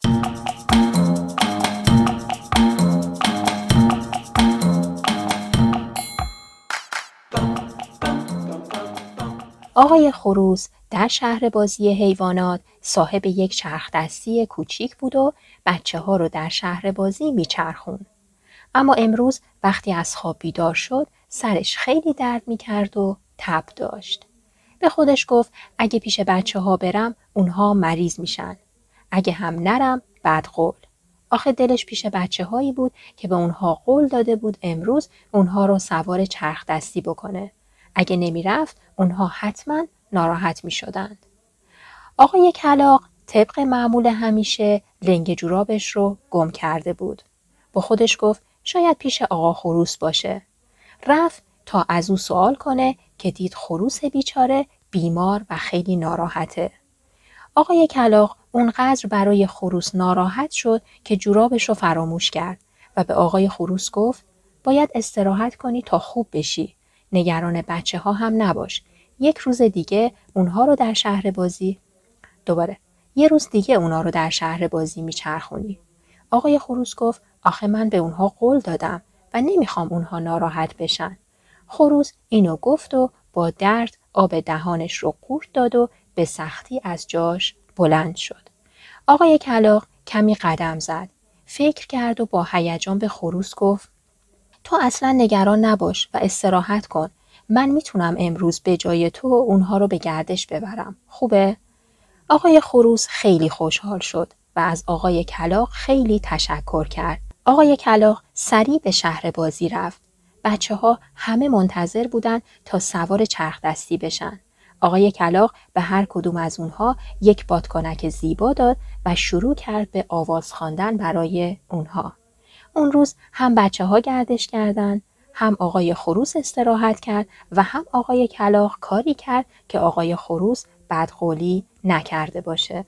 آقای خروس در شهر بازی حیوانات صاحب یک چرخ دستی کوچیک بود و بچه ها رو در شهر بازی میچرخوند. اما امروز وقتی از خواب بیدار شد سرش خیلی درد میکرد و تب داشت. به خودش گفت اگه پیش بچه ها برم اونها مریض میشن. اگه هم نرم بدقول. آخه دلش پیش بچه هایی بود که به اونها قول داده بود امروز اونها رو سوار چرخ دستی بکنه. اگه نمی رفت اونها حتما ناراحت می شدند. آقای کلاغ طبق معمول همیشه لنگ جورابش رو گم کرده بود. با خودش گفت شاید پیش آقا خروس باشه. رفت تا از او سوال کنه که دید خروس بیچاره بیمار و خیلی ناراحته. آقای کلاغ اونقدر برای خروس ناراحت شد که جورابش رو فراموش کرد و به آقای خروس گفت باید استراحت کنی تا خوب بشی. نگران بچه ها هم نباش. یک روز دیگه اونها رو در شهر بازی میچرخونی. آقای خروس گفت آخه من به اونها قول دادم و نمیخوام اونها ناراحت بشن. خروس اینو گفت و با درد آب دهانش رو قورت داد و به سختی از جاش بلند شد. آقای کلاغ کمی قدم زد. فکر کرد و با هیجان به خروس گفت تو اصلا نگران نباش و استراحت کن. من میتونم امروز به جای تو اونها رو به گردش ببرم. خوبه؟ آقای خروس خیلی خوشحال شد و از آقای کلاغ خیلی تشکر کرد. آقای کلاغ سریع به شهر بازی رفت. بچه ها همه منتظر بودن تا سوار چرخ دستی بشن. آقای کلاغ به هر کدوم از اونها یک بادکنک زیبا داد و شروع کرد به آواز خواندن برای اونها. اون روز هم بچه ها گردش کردن، هم آقای خروس استراحت کرد و هم آقای کلاغ کاری کرد که آقای خروس بدقولی نکرده باشه.